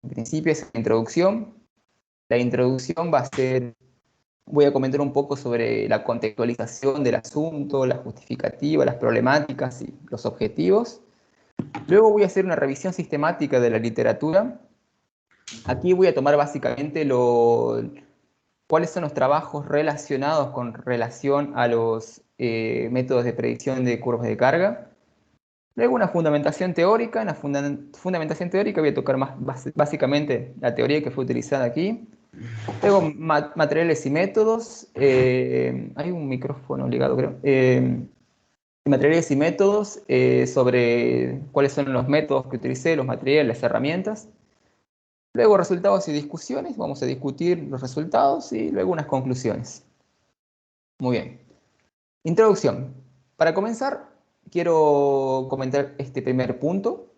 En principio es la introducción. La introducción va a ser, voy a comentar un poco sobre la contextualización del asunto, la justificativa, las problemáticas y los objetivos. Luego voy a hacer una revisión sistemática de la literatura. Aquí voy a tomar básicamente cuáles son los trabajos relacionados con relación a los métodos de predicción de curvas de carga. Luego una fundamentación teórica. En la fundamentación teórica voy a tocar básicamente la teoría que fue utilizada aquí. Luego materiales y métodos. Hay un micrófono ligado, creo. Materiales y métodos sobre cuáles son los métodos que utilicé, los materiales, las herramientas. Luego resultados y discusiones. Vamos a discutir los resultados y luego unas conclusiones. Muy bien. Introducción. Para comenzar, quiero comentar este primer punto.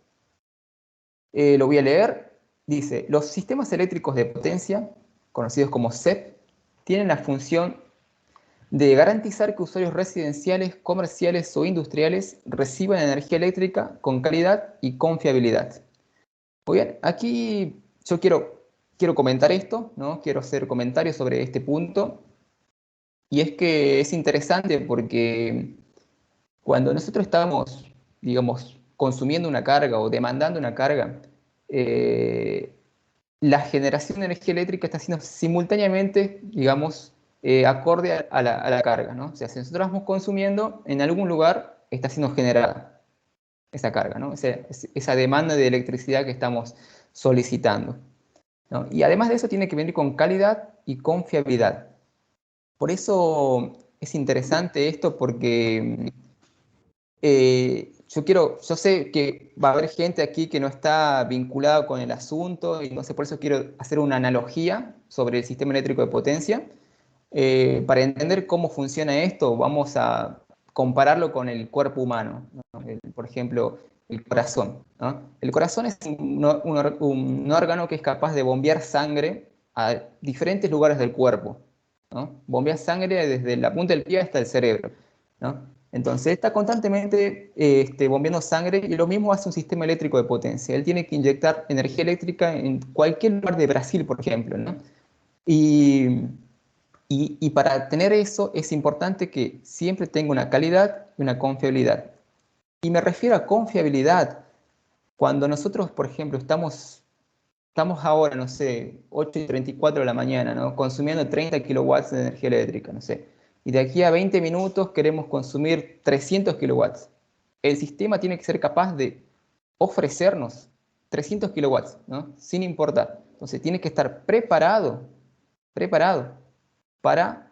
Lo voy a leer. Dice, los sistemas eléctricos de potencia, conocidos como SEP, tienen la función de garantizar que usuarios residenciales, comerciales o industriales reciban energía eléctrica con calidad y confiabilidad. Muy bien, aquí yo quiero comentar esto, ¿no? Quiero hacer comentarios sobre este punto. Y es que es interesante porque cuando nosotros estamos, digamos, consumiendo una carga o demandando una carga, eh, la generación de energía eléctrica está siendo simultáneamente, digamos, acorde a la carga, ¿no? O sea, si nosotros estamos consumiendo, en algún lugar está siendo generada esa carga, ¿no? Esa demanda de electricidad que estamos solicitando, ¿no? Y además de eso tiene que venir con calidad y confiabilidad. Por eso es interesante esto porque yo sé que va a haber gente aquí que no está vinculada con el asunto y no sé, por eso quiero hacer una analogía sobre el sistema eléctrico de potencia. Para entender cómo funciona esto, vamos a compararlo con el cuerpo humano, ¿no? Por ejemplo, el corazón, ¿no? El corazón es un órgano que es capaz de bombear sangre a diferentes lugares del cuerpo, ¿no? Bombea sangre desde la punta del pie hasta el cerebro, ¿no? Entonces está constantemente bombeando sangre y lo mismo hace un sistema eléctrico de potencia. Él tiene que inyectar energía eléctrica en cualquier lugar de Brasil, por ejemplo, ¿no? Y, y para tener eso es importante que siempre tenga una calidad y una confiabilidad. Y me refiero a confiabilidad cuando nosotros, por ejemplo, estamos ahora, no sé, 8:34 de la mañana, ¿no? Consumiendo 30 kilowatts de energía eléctrica, no sé. Y de aquí a 20 minutos queremos consumir 300 kilowatts. El sistema tiene que ser capaz de ofrecernos 300 kilowatts, ¿no? Sin importar. Entonces tiene que estar preparado para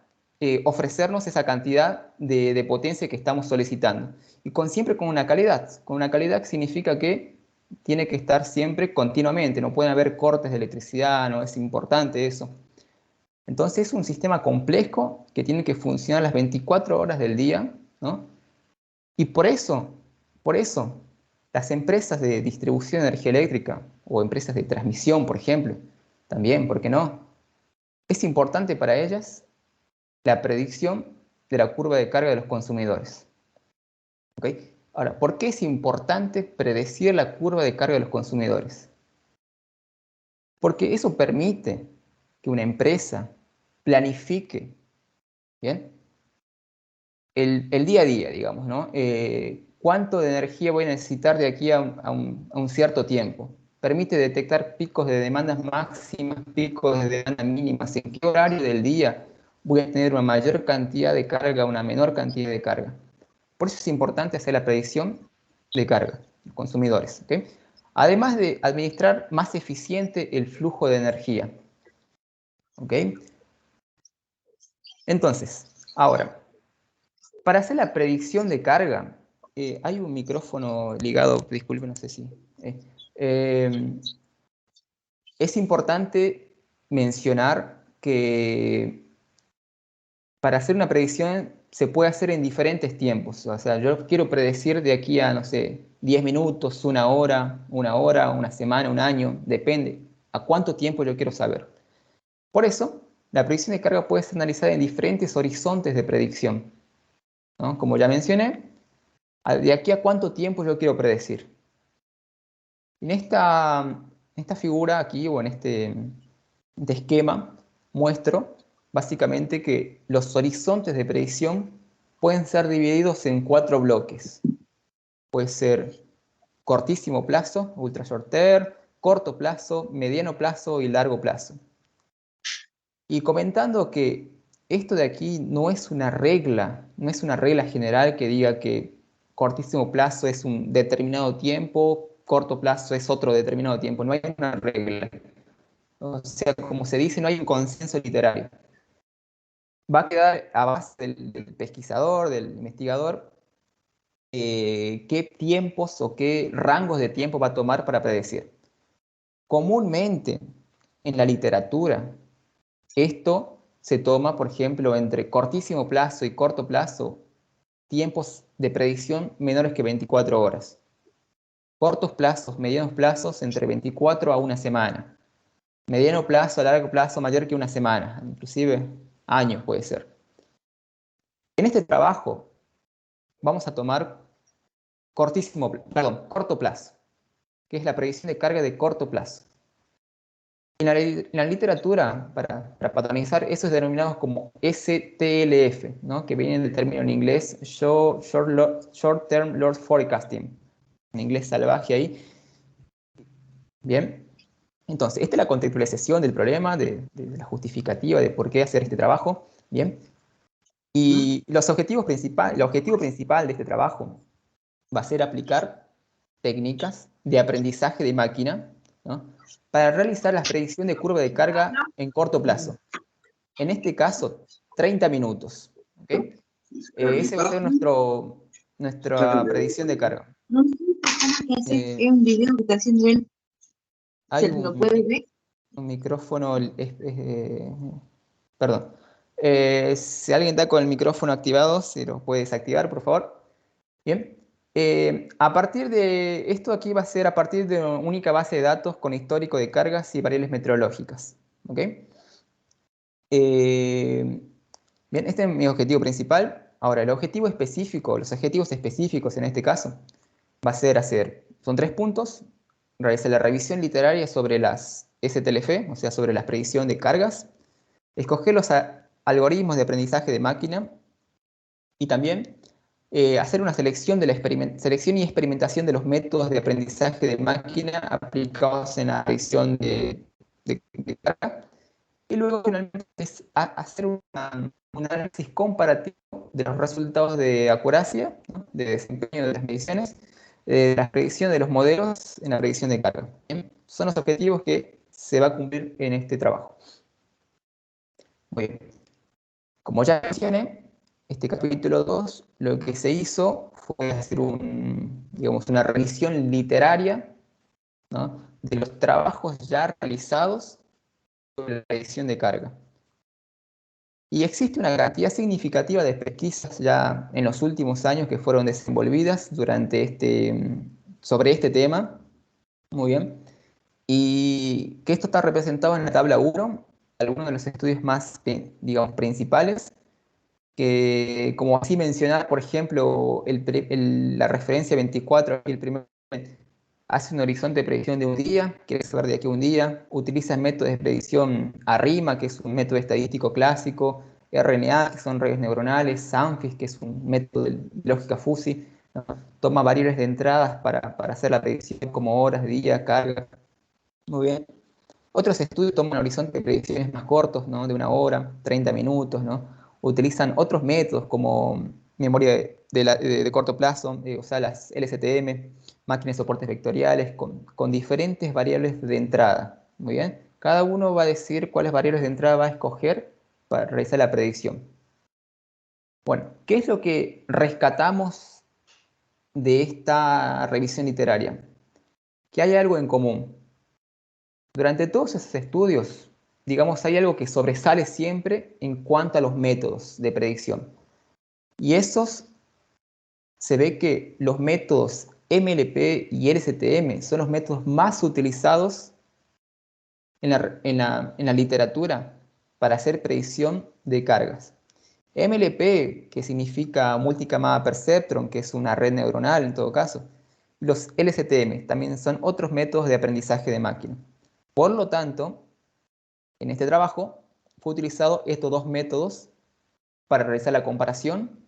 ofrecernos esa cantidad de potencia que estamos solicitando. Y siempre con una calidad. Con una calidad significa que tiene que estar siempre continuamente, no pueden haber cortes de electricidad, no es importante eso. Entonces es un sistema complejo que tiene que funcionar las 24 horas del día, ¿no? Y por eso, las empresas de distribución de energía eléctrica o empresas de transmisión, por ejemplo, también, ¿por qué no? Es importante para ellas la predicción de la curva de carga de los consumidores. ¿Okay? Ahora, ¿por qué es importante predecir la curva de carga de los consumidores? Porque eso permite que una empresa planifique, ¿bien? El día a día, digamos, ¿no? ¿Cuánto de energía voy a necesitar de aquí a un cierto tiempo? Permite detectar picos de demandas máximas, picos de demanda mínimas, en qué horario del día voy a tener una mayor cantidad de carga, una menor cantidad de carga. Por eso es importante hacer la predicción de carga de consumidores, ¿okay? Además de administrar más eficiente el flujo de energía, ¿ok? Entonces, ahora, para hacer la predicción de carga, hay un micrófono ligado, disculpe, no sé si... eh, es importante mencionar que para hacer una predicción se puede hacer en diferentes tiempos. O sea, yo quiero predecir de aquí a, no sé, 10 minutos, una hora, una semana, un año, depende a cuánto tiempo yo quiero saber. Por eso, la predicción de carga puede ser analizada en diferentes horizontes de predicción, ¿no? Como ya mencioné, de aquí a cuánto tiempo yo quiero predecir. En esta esta figura aquí, o en este esquema, muestro básicamente que los horizontes de predicción pueden ser divididos en 4 bloques. Puede ser cortísimo plazo, ultra short term, corto plazo, mediano plazo y largo plazo. Y comentando que esto de aquí no es una regla general que diga que cortísimo plazo es un determinado tiempo, corto plazo es otro determinado tiempo, no hay una regla. O sea, como se dice, no hay un consenso literario. Va a quedar a base del pesquisador, del investigador, qué tiempos o qué rangos de tiempo va a tomar para predecir. Comúnmente, en la literatura, esto se toma, por ejemplo, entre cortísimo plazo y corto plazo, tiempos de predicción menores que 24 horas. Cortos plazos, medianos plazos, entre 24 a una semana. Mediano plazo a largo plazo, mayor que una semana, inclusive años puede ser. En este trabajo vamos a tomar corto plazo, que es la predicción de carga de corto plazo. En la literatura, para patronizar, eso es denominado como STLF, ¿no? Que viene del término en inglés Short Term Loss Forecasting, en inglés salvaje ahí. Bien, entonces, esta es la contextualización del problema, de la justificativa de por qué hacer este trabajo. Bien, y el objetivo principal de este trabajo va a ser aplicar técnicas de aprendizaje de máquina, ¿no? Para realizar la predicción de curva de carga en corto plazo. En este caso, 30 minutos. ¿Okay? Ese va a ser nuestra predicción de carga. No sé, ¿qué hace? Es un video que está haciendo él. Hay ¿Se lo puede ver? un micrófono, perdón. Si alguien está con el micrófono activado, se lo puede desactivar, por favor. Bien. A partir de esto aquí va a ser a partir de una única base de datos con histórico de cargas y variables meteorológicas. ¿Ok? Bien, este es mi objetivo principal. Ahora, el objetivo específico, los objetivos específicos en este caso, va a ser son 3 puntos. Realizar la revisión literaria sobre las STLF, o sea, sobre la predicción de cargas. Escoger los algoritmos de aprendizaje de máquina. Y también hacer una selección y experimentación de los métodos de aprendizaje de máquina aplicados en la predicción de carga. Y luego finalmente es hacer un análisis comparativo de los resultados de acuracia, ¿no? De desempeño de las mediciones, de la predicción de los modelos en la predicción de carga. ¿Bien? Son los objetivos que se va a cumplir en este trabajo. Muy bien. Como ya mencioné, este capítulo 2, lo que se hizo fue hacer una revisión literaria, ¿no? De los trabajos ya realizados sobre la predicción de carga. Y existe una cantidad significativa de pesquisas ya en los últimos años que fueron desenvolvidas sobre este tema. Muy bien. Y que esto está representado en la tabla 1, algunos de los estudios más, digamos, principales, que como así mencionar, por ejemplo, la referencia 24, el primer hace un horizonte de predicción de un día, quiere saber de aquí a un día, utiliza métodos de predicción ARIMA, que es un método estadístico clásico, RNA, que son redes neuronales, SANFIS, que es un método de lógica fuzzy, ¿no? Toma variables de entradas para hacer la predicción como horas, día, carga. Muy bien. Otros estudios toman horizontes de predicciones más cortos, ¿no? De 1 hora, 30 minutos, ¿no? Utilizan otros métodos como memoria de corto plazo, o sea, las LSTM, máquinas de soportes vectoriales, con diferentes variables de entrada. Muy bien. Cada uno va a decir cuáles variables de entrada va a escoger para realizar la predicción. Bueno, ¿qué es lo que rescatamos de esta revisión literaria? Que hay algo en común. Durante todos esos estudios, digamos, hay algo que sobresale siempre en cuanto a los métodos de predicción. Y esos se ve que los métodos MLP y LSTM son los métodos más utilizados en la literatura para hacer predicción de cargas. MLP, que significa Multicamada Perceptron, que es una red neuronal en todo caso, los LSTM también son otros métodos de aprendizaje de máquina. Por lo tanto, en este trabajo fue utilizado estos dos métodos para realizar la comparación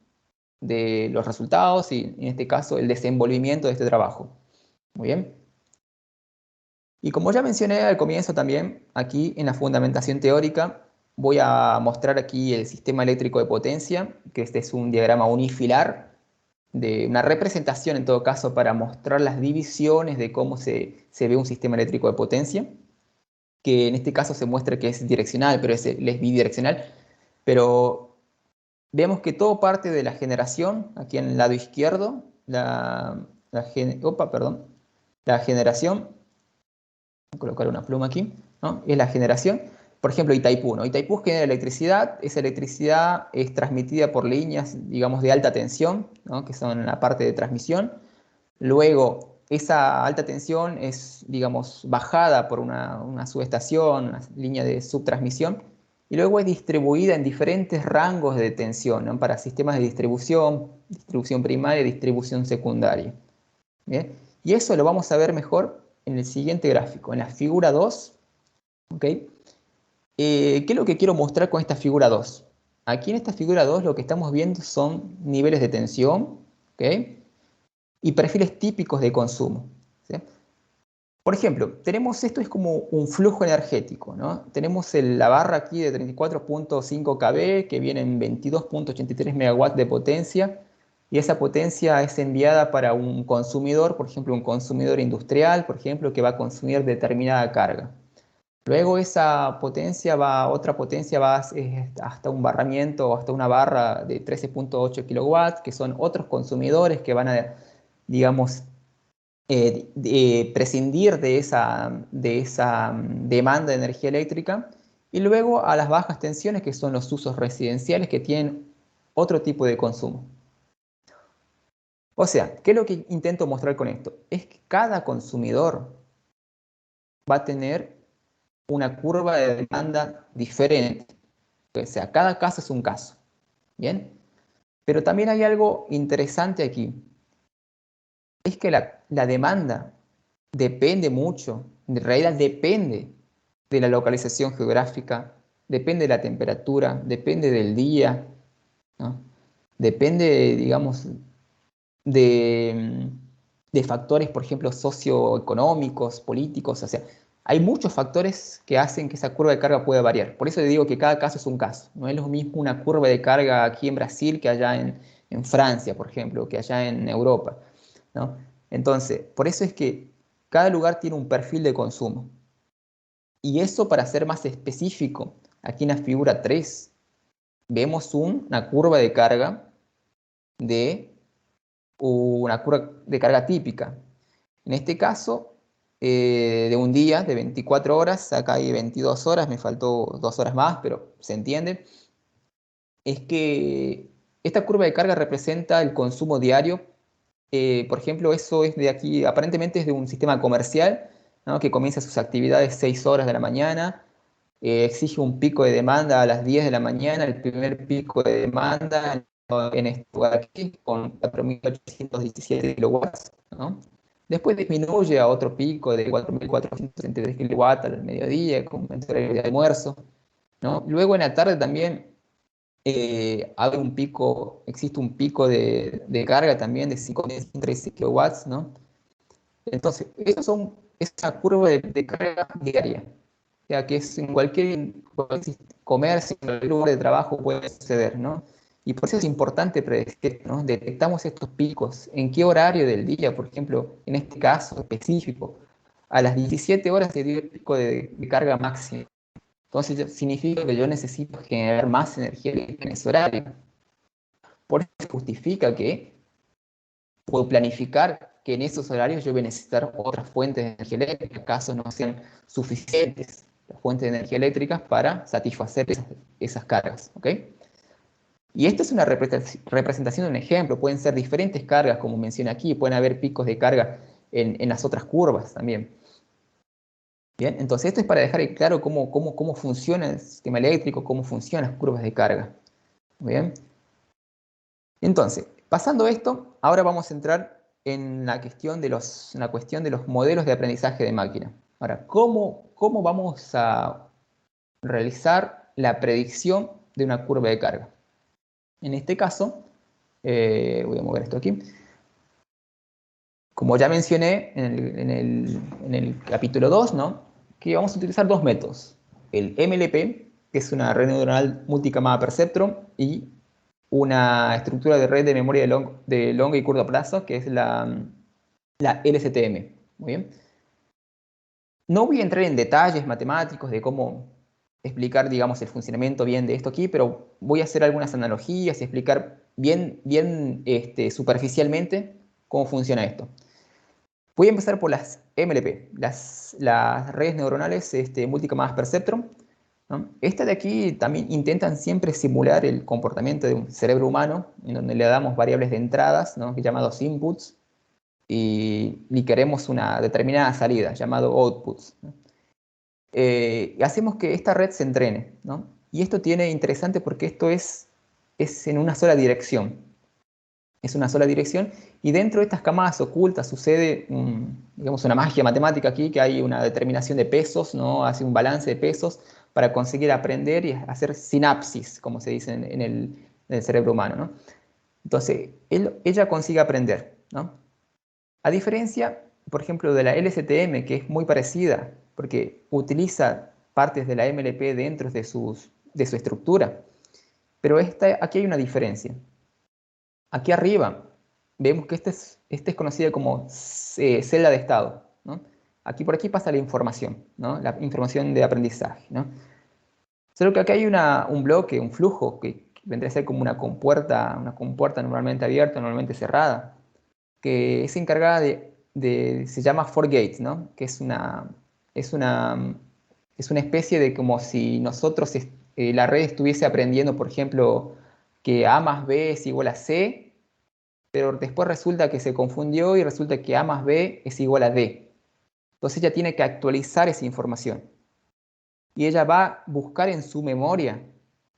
de los resultados y, en este caso, el desenvolvimiento de este trabajo. Muy bien. Y como ya mencioné al comienzo también, aquí en la fundamentación teórica, voy a mostrar aquí el sistema eléctrico de potencia, que este es un diagrama unifilar, de una representación en todo caso para mostrar las divisiones de cómo se ve un sistema eléctrico de potencia, que en este caso se muestra que es direccional, pero es bidireccional. Pero vemos que todo parte de la generación, aquí en el lado izquierdo, la generación, voy a colocar una pluma aquí, ¿no? Es la generación. Por ejemplo, Itaipú, ¿no? Itaipú genera electricidad, esa electricidad es transmitida por líneas, digamos, de alta tensión, ¿no? Que son la parte de transmisión. Luego, esa alta tensión es, digamos, bajada por una subestación, una línea de subtransmisión, y luego es distribuida en diferentes rangos de tensión, ¿no? Para sistemas de distribución primaria y distribución secundaria. ¿Bien? Y eso lo vamos a ver mejor en el siguiente gráfico, en la figura 2. ¿Okay? ¿Qué es lo que quiero mostrar con esta figura 2? Aquí en esta figura 2 lo que estamos viendo son niveles de tensión, ¿okay? Y perfiles típicos de consumo, ¿sí? Por ejemplo, tenemos esto es como un flujo energético, ¿no? Tenemos la barra aquí de 34.5 kV que viene en 22.83 megawatts de potencia, y esa potencia es enviada para un consumidor, por ejemplo, un consumidor industrial, por ejemplo, que va a consumir determinada carga. Luego otra potencia va hasta un barramiento o hasta una barra de 13.8 kilowatts, que son otros consumidores que van a, digamos, prescindir de esa demanda de energía eléctrica, y luego a las bajas tensiones, que son los usos residenciales que tienen otro tipo de consumo. O sea, ¿qué es lo que intento mostrar con esto? Es que cada consumidor va a tener una curva de demanda diferente. O sea, cada caso es un caso. ¿Bien? Pero también hay algo interesante aquí. Es que la demanda depende mucho, en realidad depende de la localización geográfica, depende de la temperatura, depende del día, ¿no? Depende, digamos, de, de factores, por ejemplo, socioeconómicos, políticos. O sea, hay muchos factores que hacen que esa curva de carga pueda variar. Por eso le digo que cada caso es un caso. No es lo mismo una curva de carga aquí en Brasil que allá en Francia, por ejemplo, que allá en Europa, ¿no? Entonces, por eso es que cada lugar tiene un perfil de consumo. Y eso, para ser más específico, aquí en la figura 3 vemos una curva de carga una curva de carga típica. En este caso, de un día de 24 horas, acá hay 22 horas, me faltó 2 horas más, pero se entiende. Es que esta curva de carga representa el consumo diario. Por ejemplo, eso es de aquí, aparentemente es de un sistema comercial, ¿no? Que comienza sus actividades 6 horas de la mañana, exige un pico de demanda a las 10 de la mañana, el primer pico de demanda en esto aquí con 4.817 kilowatts, ¿no? Después disminuye a otro pico de 4.463 kilowatts al mediodía con el horario de almuerzo, ¿no? Luego en la tarde también existe un pico de carga también de 5.113 kilowatts, ¿no? Entonces, esa curva de carga diaria, o sea, que es en cualquier comercio, en cualquier lugar de trabajo puede suceder, ¿no? Y por eso es importante predecir, ¿no? Detectamos estos picos, en qué horario del día, por ejemplo, en este caso específico, a las 17 horas se dio el pico de carga máxima. Entonces significa que yo necesito generar más energía eléctrica en ese horario. Por eso justifica que puedo planificar que en esos horarios yo voy a necesitar otras fuentes de energía eléctrica, caso no sean suficientes las fuentes de energía eléctrica para satisfacer esas cargas. ¿Ok? Y esto es una representación de un ejemplo. Pueden ser diferentes cargas, como mencioné aquí. Pueden haber picos de carga en las otras curvas también. Bien, entonces esto es para dejar claro cómo funciona el sistema eléctrico, cómo funcionan las curvas de carga. Muy bien. Entonces, pasando esto, ahora vamos a entrar en la cuestión de los modelos de aprendizaje de máquina. Ahora, ¿cómo vamos a realizar la predicción de una curva de carga? En este caso, voy a mover esto aquí. Como ya mencioné en el capítulo 2, ¿no? Que vamos a utilizar dos métodos. El MLP, que es una red neuronal multicamada perceptron, y una estructura de red de memoria de longo y corto plazo, que es la LSTM. Muy bien. No voy a entrar en detalles matemáticos de cómo explicar, digamos, el funcionamiento bien de esto aquí, pero voy a hacer algunas analogías y explicar bien superficialmente cómo funciona esto. Voy a empezar por las MLP, las redes neuronales multicamadas perceptron, ¿no? Estas de aquí también intentan siempre simular el comportamiento de un cerebro humano, en donde le damos variables de entradas, ¿no? Llamados inputs, y queremos una determinada salida, llamado outputs, ¿no? Y hacemos que esta red se entrene, ¿no? Y esto tiene interesante porque esto es en una sola dirección. Es una sola dirección, y dentro de estas camadas ocultas sucede, digamos, una magia matemática aquí, que hay una determinación de pesos, ¿no? Hace un balance de pesos para conseguir aprender y hacer sinapsis, como se dice en el cerebro humano, ¿no? Entonces, ella consigue aprender, ¿no? A diferencia, por ejemplo, de la LSTM, que es muy parecida, porque utiliza partes de la MLP dentro de su estructura, pero aquí hay una diferencia. Aquí arriba vemos que esta es conocida como celda de estado, ¿no? Por aquí pasa la información, ¿no? La información de aprendizaje, ¿no? Solo que aquí hay un bloque, un flujo, que vendría a ser como una compuerta normalmente abierta, normalmente cerrada, que es encargada se llama for gates, ¿no? Que es una especie de como si nosotros, la red estuviese aprendiendo, por ejemplo, que A más B es igual a C, pero después resulta que se confundió y resulta que A más B es igual a D. Entonces ella tiene que actualizar esa información. Y ella va a buscar en su memoria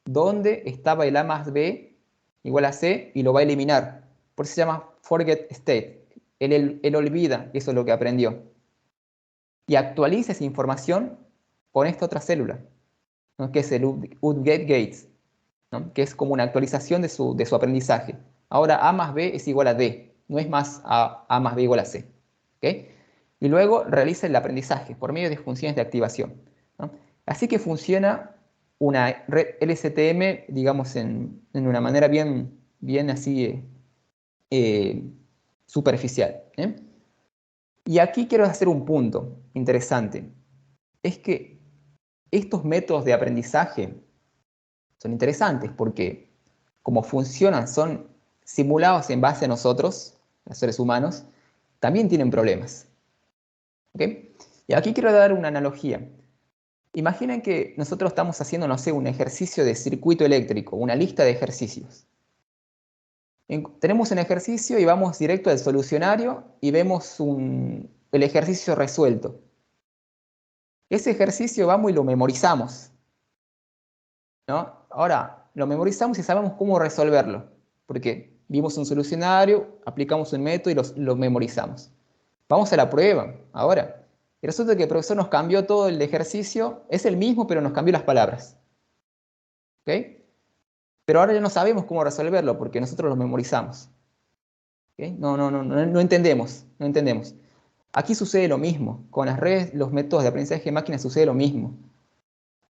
dónde estaba el A más B igual a C y lo va a eliminar. Por eso se llama forget state. Él olvida eso es lo que aprendió. Y actualiza esa información con esta otra célula, ¿no? Que es el update gates, ¿no? Que es como una actualización de su aprendizaje. Ahora A más B es igual a D, no es más A más B igual a C. ¿Okay? Y luego realiza el aprendizaje por medio de funciones de activación, ¿no? Así que funciona una red LSTM, digamos, en una manera bien así superficial, ¿eh? Y aquí quiero hacer un punto interesante. Es que estos métodos de aprendizaje son interesantes porque como funcionan, son simulados en base a nosotros, los seres humanos, también tienen problemas. ¿Okay? Y aquí quiero dar una analogía. Imaginen que nosotros estamos haciendo, no sé, un ejercicio de circuito eléctrico, una lista de ejercicios. Tenemos un ejercicio y vamos directo al solucionario y vemos el ejercicio resuelto. Ese ejercicio vamos y lo memorizamos, ¿no? Ahora, lo memorizamos y sabemos cómo resolverlo, porque vimos un solucionario, aplicamos un método y lo memorizamos. Vamos a la prueba, ahora. Y resulta que el profesor nos cambió todo el ejercicio, es el mismo, pero nos cambió las palabras. ¿Ok? Pero ahora ya no sabemos cómo resolverlo, porque nosotros lo memorizamos. ¿Ok? No entendemos, no entendemos. Aquí sucede lo mismo. Con las redes, los métodos de aprendizaje de máquinas sucede lo mismo.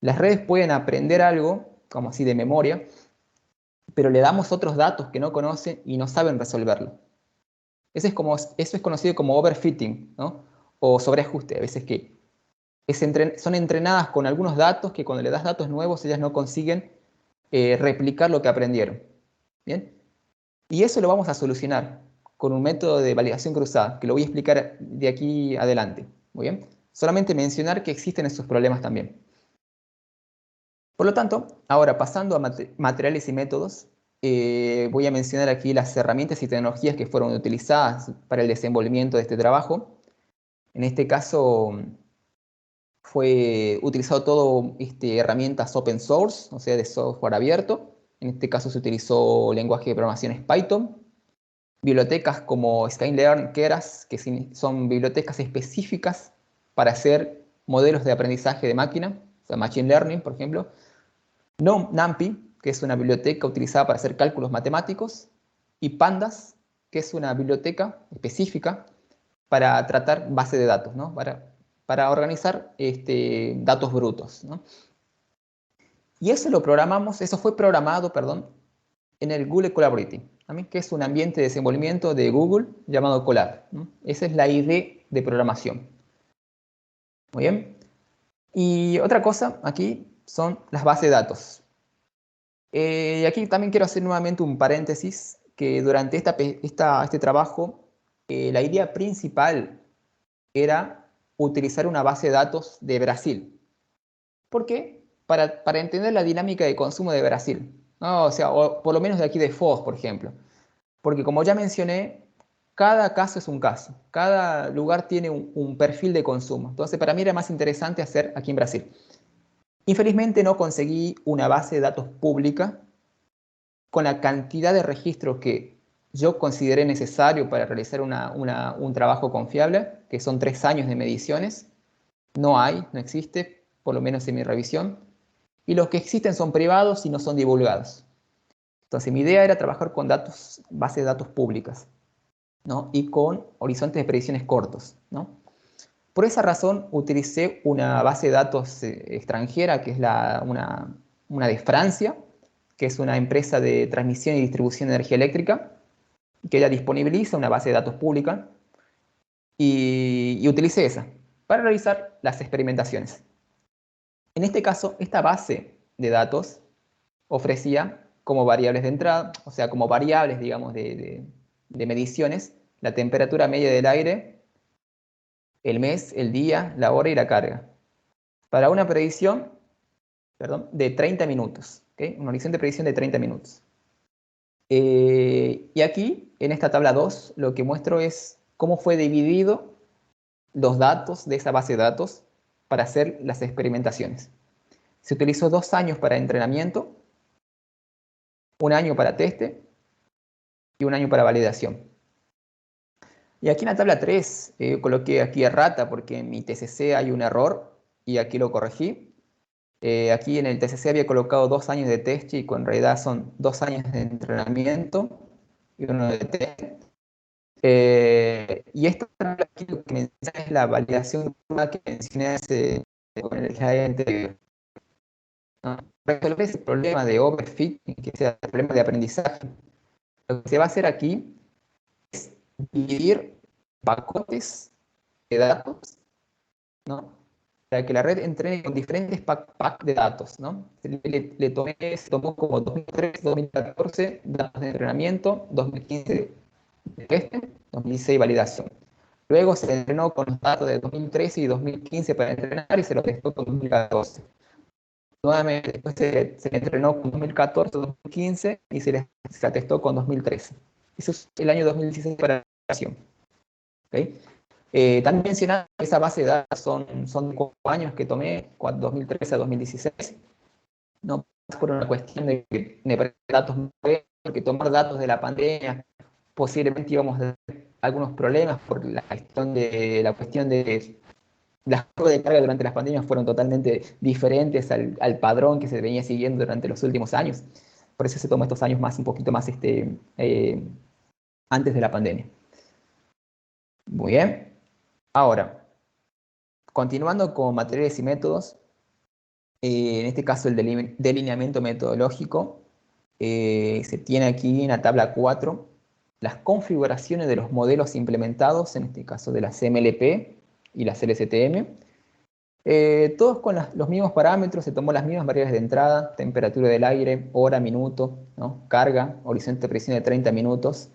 Las redes pueden aprender algo, como así de memoria, pero le damos otros datos que no conocen y no saben resolverlo. Eso es conocido como overfitting, ¿no? O sobreajuste. A veces que son entrenadas con algunos datos que cuando le das datos nuevos ellas no consiguen replicar lo que aprendieron. ¿Bien? Y eso lo vamos a solucionar con un método de validación cruzada, que lo voy a explicar de aquí adelante. ¿Muy bien? Solamente mencionar que existen esos problemas también. Por lo tanto, ahora pasando a materiales y métodos, voy a mencionar aquí las herramientas y tecnologías que fueron utilizadas para el desenvolvimiento de este trabajo. En este caso, fue utilizado todo herramientas open source, o sea, de software abierto. En este caso se utilizó lenguaje de programación Python. bibliotecas como Skylern, Keras, que son bibliotecas específicas para hacer modelos de aprendizaje de máquina, o sea, Machine Learning, por ejemplo. NumPy, que es una biblioteca utilizada para hacer cálculos matemáticos, y Pandas, que es una biblioteca específica para tratar base de datos, ¿no? Para organizar datos brutos, ¿no? Y eso fue programado, perdón, en el Google Collaborative, que es un ambiente de desenvolvimiento de Google llamado Colab, ¿no? Esa es la idea de programación. Muy bien. Y otra cosa aquí son las bases de datos. Y aquí también quiero hacer nuevamente un paréntesis, que durante este trabajo, la idea principal era utilizar una base de datos de Brasil. ¿Por qué? Para entender la dinámica de consumo de Brasil, ¿no? O sea, o por lo menos de aquí de Foz, por ejemplo. Porque como ya mencioné, cada caso es un caso. Cada lugar tiene un perfil de consumo. Entonces, para mí era más interesante hacer aquí en Brasil. Infelizmente no conseguí una base de datos pública con la cantidad de registros que yo consideré necesario para realizar un trabajo confiable, que son 3 años de mediciones. No existe, por lo menos en mi revisión. Y los que existen son privados y no son divulgados. Entonces mi idea era trabajar con bases de datos públicas, ¿no? Y con horizontes de predicciones cortos, ¿no? Por esa razón utilicé una base de datos extranjera, que es una de Francia, que es una empresa de transmisión y distribución de energía eléctrica, que ella disponibiliza una base de datos pública, y utilicé esa para realizar las experimentaciones. En este caso, esta base de datos ofrecía como variables de entrada, o sea, como variables, digamos, de mediciones, la temperatura media del aire, el mes, el día, la hora y la carga. Para una predicción, perdón, de 30 minutos, ¿okay? Un horizonte de predicción de 30 minutos. Y aquí, en esta tabla 2, lo que muestro es cómo fue dividido los datos de esa base de datos para hacer las experimentaciones. Se utilizó 2 años para entrenamiento, 1 año para teste y 1 año para validación. Y aquí en la tabla 3 coloqué aquí errata porque en mi TCC hay un error y aquí lo corregí. Aquí en el TCC había colocado 2 años de test y en realidad son 2 años de entrenamiento y 1 de test. Y esto aquí lo que menciona es la validación que mencioné hace con el slide anterior, ¿no? Resolver ese problema de overfitting, que sea el problema de aprendizaje. Lo que se va a hacer aquí es dividir pacotes de datos, ¿no? Para que la red entrene con diferentes packs de datos, ¿no? Se tomó como 2013, 2014 datos de entrenamiento, 2015 de teste, 2016 validación. Luego se entrenó con los datos de 2013 y 2015 para entrenar y se lo testó con 2014. Nuevamente, después se entrenó con 2014, 2015 y se atestó con 2013. Eso es el año 2016 para la validación. ¿Okay? También mencionar que esa base de datos son 4 años que tomé, 2013 a 2016. No por una cuestión de que me parece datos nuevos, porque tomar datos de la pandemia posiblemente íbamos a tener algunos problemas por la cuestión de las curvas de carga durante las pandemias fueron totalmente diferentes al padrón que se venía siguiendo durante los últimos años. Por eso se tomó estos años un poquito más antes de la pandemia. Muy bien. Ahora, continuando con materiales y métodos, en este caso el delineamiento metodológico, se tiene aquí en la tabla 4 las configuraciones de los modelos implementados, en este caso de las MLP y las LSTM. Todos con los mismos parámetros, se tomó las mismas variables de entrada, temperatura del aire, hora, minuto, ¿no? Carga, horizonte de presión de 30 minutos.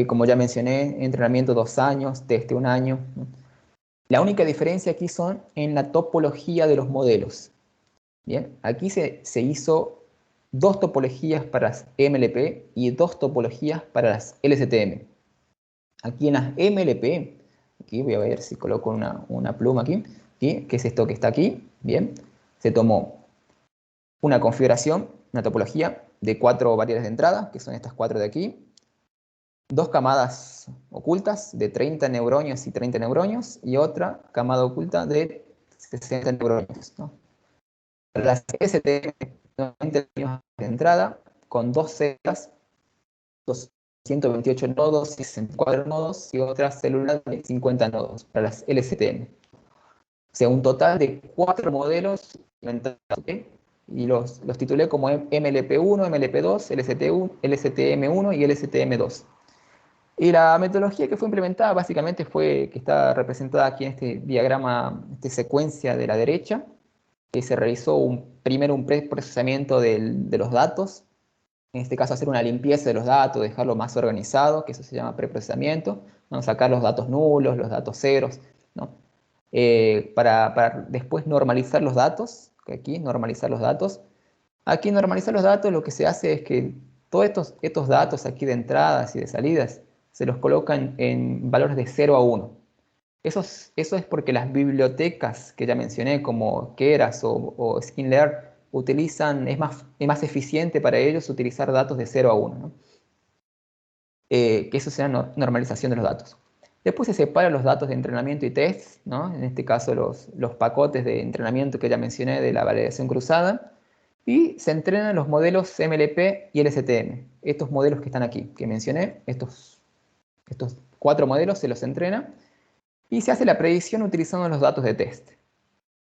Como ya mencioné, entrenamiento 2 años, teste 1 año, ¿no? La única diferencia aquí son en la topología de los modelos. Bien, aquí se hizo 2 topologías para las MLP y 2 topologías para las LSTM. Aquí en las MLP, aquí voy a ver si coloco una pluma aquí, ¿sí? Que es esto que está aquí, bien, se tomó una configuración, una topología de 4 variables de entrada, que son estas 4 de aquí, dos camadas ocultas de 30 neuronios y 30 neuronios, y otra camada oculta de 60 neuronios, ¿no? Las STM, normalmente de entrada, con dos celdas, 228 nodos y 64 nodos, y otras células de 50 nodos para las LSTM. O sea, un total de 4 modelos inventados, ¿okay? Y los titulé como MLP1, MLP2, LST1, LSTM1 y LSTM2. Y la metodología que fue implementada básicamente fue, que está representada aquí en este diagrama, esta secuencia de la derecha, que se realizó primero un preprocesamiento de los datos, en este caso hacer una limpieza de los datos, dejarlo más organizado, que eso se llama preprocesamiento, ¿no? Sacar los datos nulos, los datos ceros, ¿no? Para después normalizar los datos, que aquí normalizar los datos. Aquí normalizar los datos lo que se hace es que todos estos datos aquí de entradas y de salidas se los colocan en valores de 0 a 1. Eso es porque las bibliotecas que ya mencioné, como Keras o Sklearn, es más eficiente para ellos utilizar datos de 0 a 1, ¿no? Que eso sea normalización de los datos. Después se separan los datos de entrenamiento y test, ¿no? En este caso los pacotes de entrenamiento que ya mencioné de la validación cruzada, y se entrenan los modelos MLP y LSTM. Estos modelos que están aquí, que mencioné, estos 4 modelos se los entrena, y se hace la predicción utilizando los datos de test.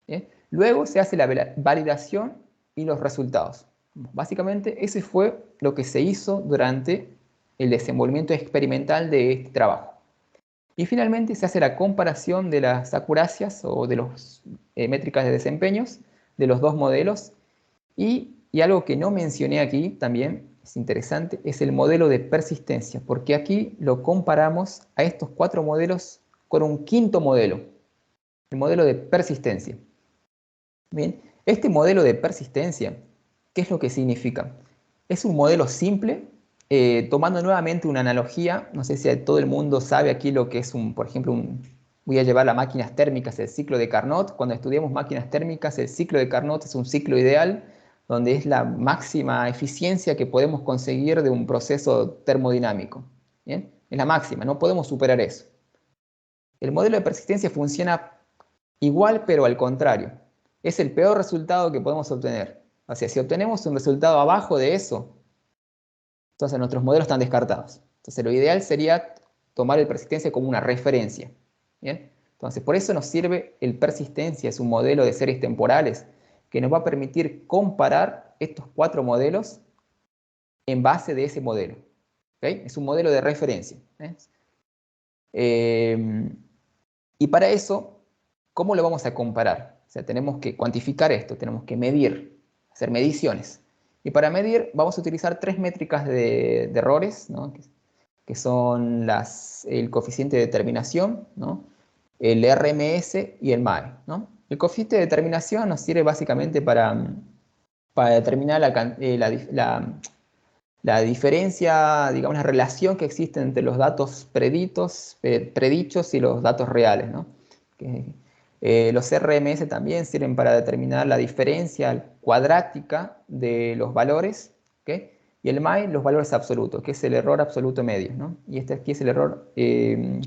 ¿Bien? Luego se hace la validación y los resultados. Básicamente, ese fue lo que se hizo durante el desenvolvimiento experimental de este trabajo. Y finalmente se hace la comparación de las acuracias o de las métricas de desempeños de los dos modelos. Y algo que no mencioné aquí también, es interesante, es el modelo de persistencia, porque aquí lo comparamos a estos 4 modelos con un quinto modelo, el modelo de persistencia. Bien, este modelo de persistencia, ¿qué es lo que significa? Es un modelo simple, tomando nuevamente una analogía. No sé si todo el mundo sabe aquí lo que es por ejemplo, voy a llevar a máquinas térmicas, el ciclo de Carnot. Cuando estudiamos máquinas térmicas, el ciclo de Carnot es un ciclo ideal, donde es la máxima eficiencia que podemos conseguir de un proceso termodinámico. ¿Bien? Es la máxima, no podemos superar eso. El modelo de persistencia funciona igual, pero al contrario. Es el peor resultado que podemos obtener. O sea, si obtenemos un resultado abajo de eso, entonces nuestros modelos están descartados. Entonces lo ideal sería tomar el persistencia como una referencia. ¿Bien? Entonces por eso nos sirve el persistencia, es un modelo de series temporales que nos va a permitir comparar estos 4 modelos en base de ese modelo. ¿Okay? Es un modelo de referencia. Y para eso, ¿cómo lo vamos a comparar? O sea, tenemos que cuantificar esto, tenemos que medir, hacer mediciones. Y para medir vamos a utilizar 3 métricas de errores, ¿no? Que son el coeficiente de determinación, ¿no? El RMS y el MAE, ¿no? El coeficiente de determinación nos sirve básicamente para determinar la diferencia, digamos, la relación que existe entre los datos predichos y los datos reales, ¿no? Los RMS también sirven para determinar la diferencia cuadrática de los valores, ¿okay? Y el MAE, los valores absolutos, que es el error absoluto medio, ¿no? Y este aquí es el error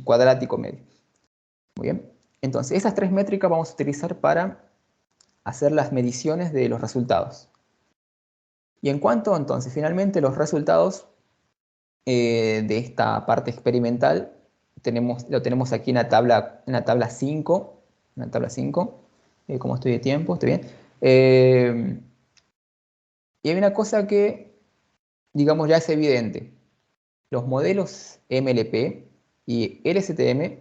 cuadrático medio. Muy bien. Entonces, esas 3 métricas vamos a utilizar para hacer las mediciones de los resultados. Y en cuanto, entonces, finalmente los resultados de esta parte experimental, lo tenemos aquí en la tabla 5, como estoy de tiempo, estoy bien. Y hay una cosa que, digamos, ya es evidente. Los modelos MLP y LSTM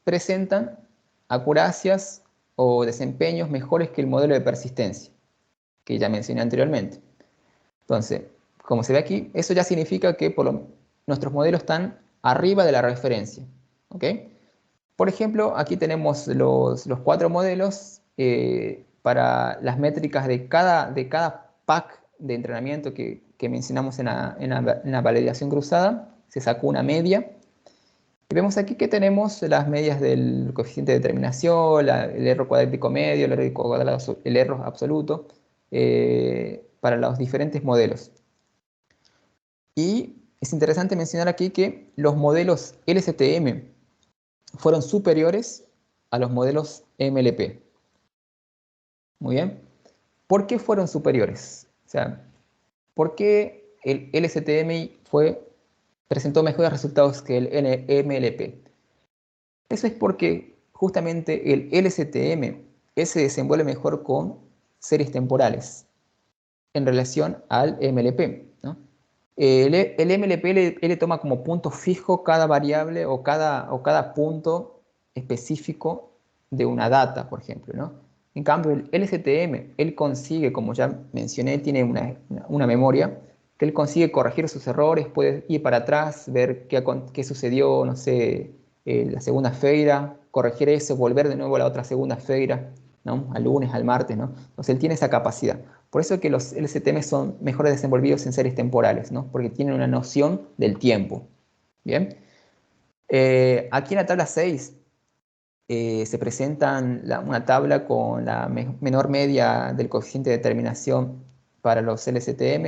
presentan acuracias o desempeños mejores que el modelo de persistencia, que ya mencioné anteriormente. Entonces, como se ve aquí, eso ya significa que nuestros modelos están arriba de la referencia. ¿Ok? Por ejemplo, aquí tenemos los 4 modelos para las métricas de cada pack de entrenamiento que mencionamos en la validación cruzada. Se sacó una media. Y vemos aquí que tenemos las medias del coeficiente de determinación, el error cuadrático medio, el error absoluto, para los diferentes modelos. Y es interesante mencionar aquí que los modelos LSTM fueron superiores a los modelos MLP. Muy bien. ¿Por qué fueron superiores? O sea, ¿por qué el LSTM presentó mejores resultados que el MLP? Eso es porque justamente el LSTM se desenvuelve mejor con series temporales en relación al MLP, ¿no? El MLP le toma como punto fijo cada variable o cada punto específico de una data, por ejemplo, ¿no? En cambio, el LSTM, él consigue, como ya mencioné, tiene una memoria, que él consigue corregir sus errores, puede ir para atrás, ver qué sucedió, no sé, la segunda feira, corregir eso, volver de nuevo a la otra segunda feira, ¿no? Al lunes, al martes, ¿no? Entonces él tiene esa capacidad. Por eso es que los LSTM son mejor desenvolvidos en series temporales, ¿no? Porque tienen una noción del tiempo. Bien. Aquí en la tabla 6 se presenta una tabla con la menor media del coeficiente de determinación para los LSTM.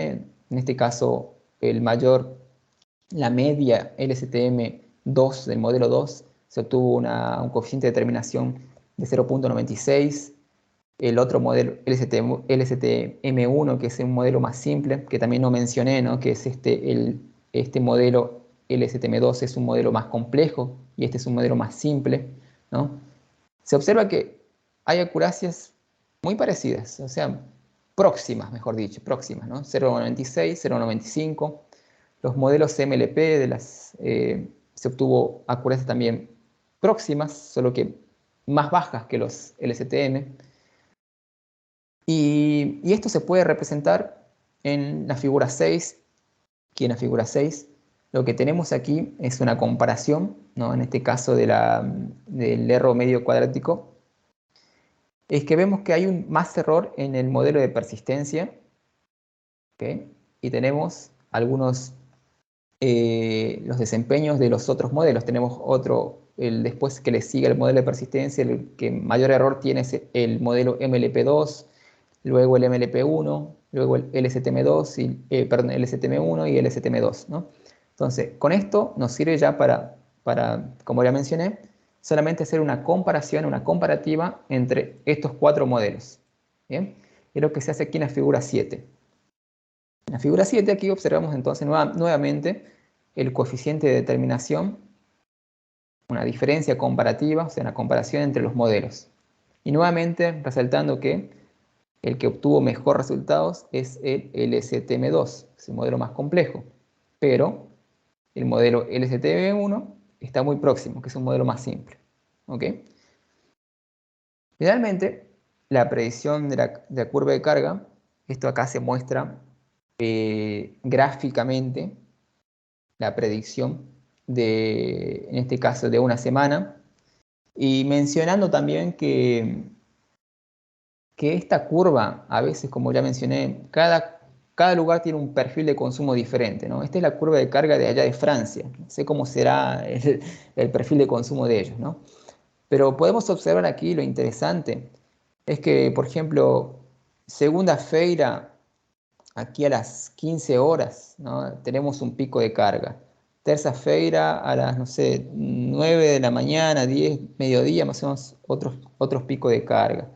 En este caso, la media LSTM 2 del modelo 2 se obtuvo un coeficiente de determinación de 0.96. El otro modelo, LSTM1, que es un modelo más simple, que también no mencioné, ¿no? Que es este modelo LSTM2 es un modelo más complejo y este es un modelo más simple, ¿no? Se observa que hay acuaracias muy parecidas, o sea, próximas, mejor dicho, próximas, ¿no? 0.96, 0.95. Los modelos MLP se obtuvo acuaracias también próximas, solo que más bajas que los LSTM. Y esto se puede representar en la figura 6, que en la figura 6 lo que tenemos aquí es una comparación, ¿no? En este caso del error medio cuadrático, es que vemos que hay más error en el modelo de persistencia, ¿okay? Y tenemos los desempeños de los otros modelos. Tenemos después que le sigue el modelo de persistencia, el que mayor error tiene es el modelo MLP2, luego el MLP1, luego el LSTM2, perdón, el LSTM1 y el LSTM2, ¿no? Entonces, con esto nos sirve ya como ya mencioné, solamente hacer una comparación, una comparativa entre estos 4 modelos. ¿Bien? Es lo que se hace aquí en la figura 7. En la figura 7 aquí observamos entonces nuevamente el coeficiente de determinación, una diferencia comparativa, o sea, una comparación entre los modelos. Y nuevamente resaltando que el que obtuvo mejor resultados es el LSTM2, es el modelo más complejo, pero el modelo LSTM1 está muy próximo, que es un modelo más simple. ¿Ok? Finalmente, la predicción de la curva de carga, esto acá se muestra gráficamente, la predicción en este caso, de una semana, y mencionando también que esta curva, a veces, como ya mencioné, cada lugar tiene un perfil de consumo diferente, ¿no? Esta es la curva de carga de allá de Francia. No sé cómo será el perfil de consumo de ellos, ¿no? Pero podemos observar aquí lo interesante. Es que, por ejemplo, segunda feira, aquí a las 15 horas, ¿no? Tenemos un pico de carga. Terça-feira a las, no sé, 9 de la mañana, 10, mediodía, más o menos otros picos de carga.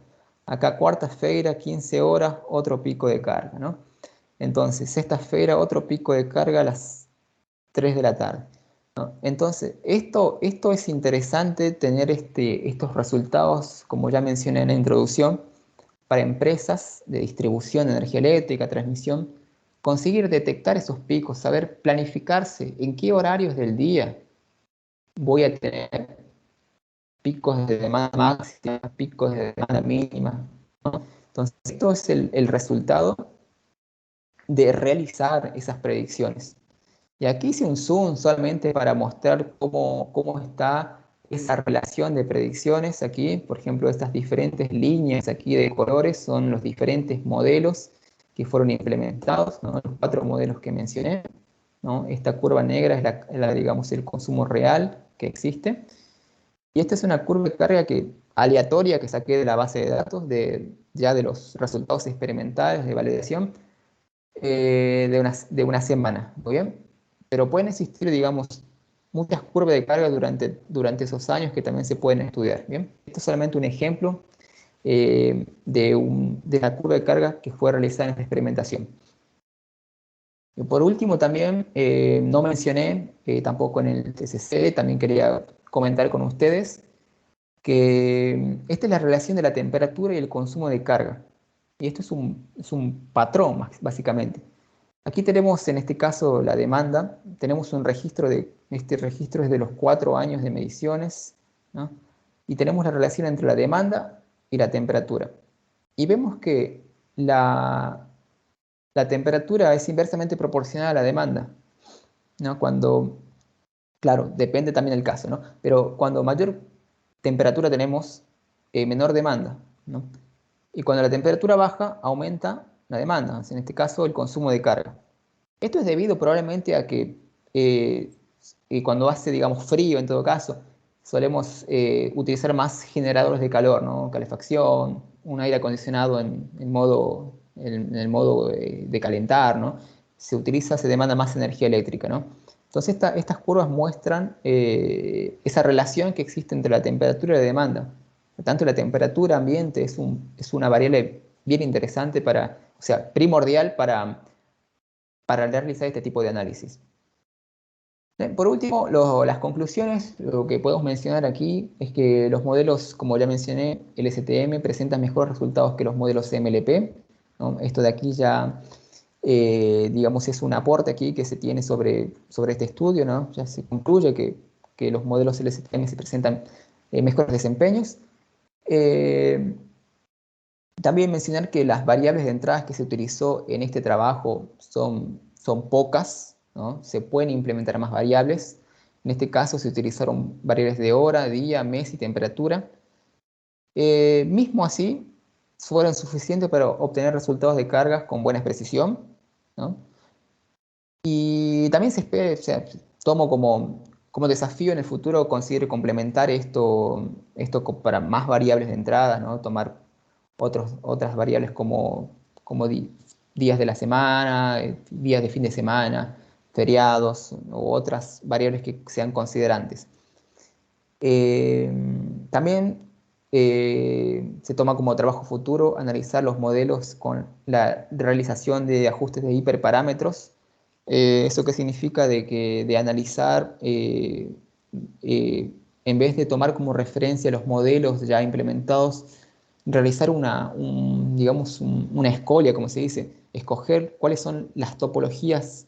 Acá cuarta-feira, 15 horas, otro pico de carga, ¿no? Entonces, sexta-feira, otro pico de carga a las 3 de la tarde, ¿no? Entonces, esto es interesante tener estos resultados, como ya mencioné en la introducción, para empresas de distribución de energía eléctrica, transmisión, conseguir detectar esos picos, saber planificarse en qué horarios del día voy a tener picos de demanda máxima, picos de demanda mínima, ¿no? Entonces, esto es el resultado de realizar esas predicciones. Y aquí hice un zoom solamente para mostrar cómo está esa relación de predicciones aquí. Por ejemplo, estas diferentes líneas aquí de colores son los diferentes modelos que fueron implementados, ¿no? Los 4 modelos que mencioné, ¿no? Esta curva negra es digamos, el consumo real que existe. Y esta es una curva de carga aleatoria que saqué de la base de datos ya de los resultados experimentales de validación de una semana. ¿Muy bien? pero pueden existir, digamos, muchas curvas de carga durante esos años que también se pueden estudiar, ¿bien? Esto es solamente un ejemplo de la curva de carga que fue realizada en esta experimentación. Y por último, también no mencioné, tampoco en el TCC, también quería comentar con ustedes que esta es la relación de la temperatura y el consumo de carga. Y esto es un patrón, básicamente. Aquí tenemos, en este caso, la demanda. Tenemos un registro este registro es de los 4 años de mediciones, ¿no? Y tenemos la relación entre la demanda y la temperatura. Y vemos que la temperatura es inversamente proporcional a la demanda, ¿no? Claro, depende también del caso, ¿no? Pero cuando mayor temperatura tenemos, menor demanda, ¿no? Y cuando la temperatura baja, aumenta la demanda, en este caso el consumo de carga. Esto es debido probablemente a que cuando hace, digamos, frío en todo caso, solemos utilizar más generadores de calor, ¿no? Calefacción, un aire acondicionado en el modo de calentar, ¿no? Se demanda más energía eléctrica, ¿no? Entonces estas curvas muestran esa relación que existe entre la temperatura y la demanda. Por tanto, la temperatura ambiente es una variable bien interesante o sea, primordial para realizar este tipo de análisis. Por último, las conclusiones, lo que podemos mencionar aquí es que los modelos, como ya mencioné, LSTM presentan mejores resultados que los modelos MLP, ¿no? Esto de aquí ya, digamos, es un aporte aquí que se tiene sobre este estudio, ¿no? Ya se concluye que los modelos LSTM se presentan mejores desempeños. También mencionar que las variables de entradas que se utilizó en este trabajo son pocas, ¿no? Se pueden implementar más variables. En este caso se utilizaron variables de hora, día, mes y temperatura. Mismo así, fueron suficientes para obtener resultados de cargas con buena precisión, ¿no? Y también se espera, o sea, tomo como desafío en el futuro considero complementar esto para más variables de entrada, ¿no? Tomar otras variables como días de la semana, días de fin de semana, feriados u otras variables que sean considerantes. Eh, También se toma como trabajo futuro analizar los modelos con la realización de ajustes de hiperparámetros. ¿Eso qué significa? De analizar, en vez de tomar como referencia los modelos ya implementados, realizar digamos, una escolia, como se dice, escoger cuáles son las topologías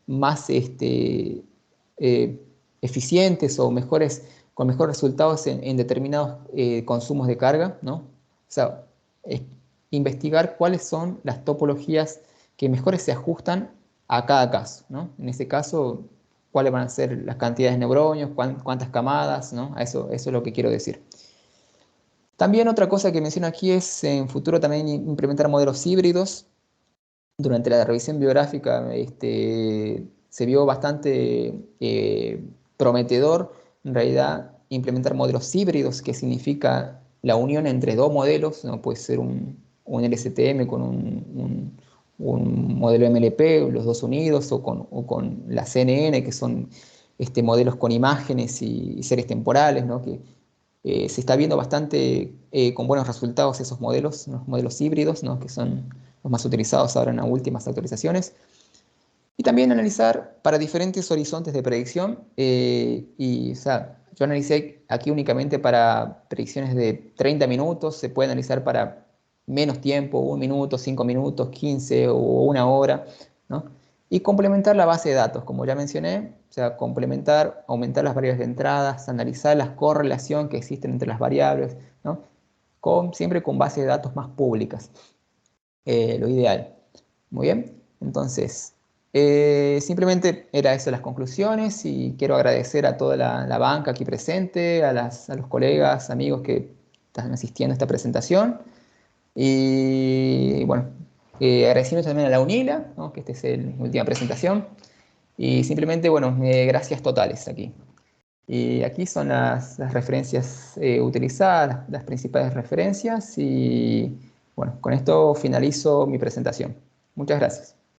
más eh, eficientes o con mejores resultados en determinados consumos de carga, ¿no? O sea, investigar cuáles son las topologías que mejores se ajustan a cada caso, ¿no? En ese caso, cuáles van a ser las cantidades de neurones, cuántas camadas, ¿no? Eso es lo que quiero decir. También otra cosa que menciono aquí es en futuro también implementar modelos híbridos. Durante la revisión biográfica se vio bastante prometedor, en realidad, implementar modelos híbridos, que significa la unión entre dos modelos, ¿no? Puede ser un LSTM con un modelo MLP, los dos unidos, o con la CNN, que son modelos con imágenes y series temporales, ¿no? Que se está viendo bastante con buenos resultados esos modelos, los modelos híbridos, ¿no? Que son los más utilizados ahora en las últimas actualizaciones. Y también analizar para diferentes horizontes de predicción. O sea, yo analicé aquí únicamente para predicciones de 30 minutos, se puede analizar para menos tiempo, 1 minuto, 5 minutos, 15 o 1 hora, ¿no? Y complementar la base de datos, como ya mencioné, o sea, complementar, aumentar las variables de entradas, analizar la correlación que existen entre las variables, ¿no? Siempre con bases de datos más públicas, lo ideal. Muy bien, entonces, simplemente era eso las conclusiones y quiero agradecer a toda la banca aquí presente, a los colegas, amigos que están asistiendo a esta presentación. Y bueno, agradeciendo también a la UNILA, ¿no? Que esta es mi última presentación. Y simplemente, bueno, gracias totales aquí. Y aquí son las referencias utilizadas, las principales referencias. Y bueno, con esto finalizo mi presentación. Muchas gracias.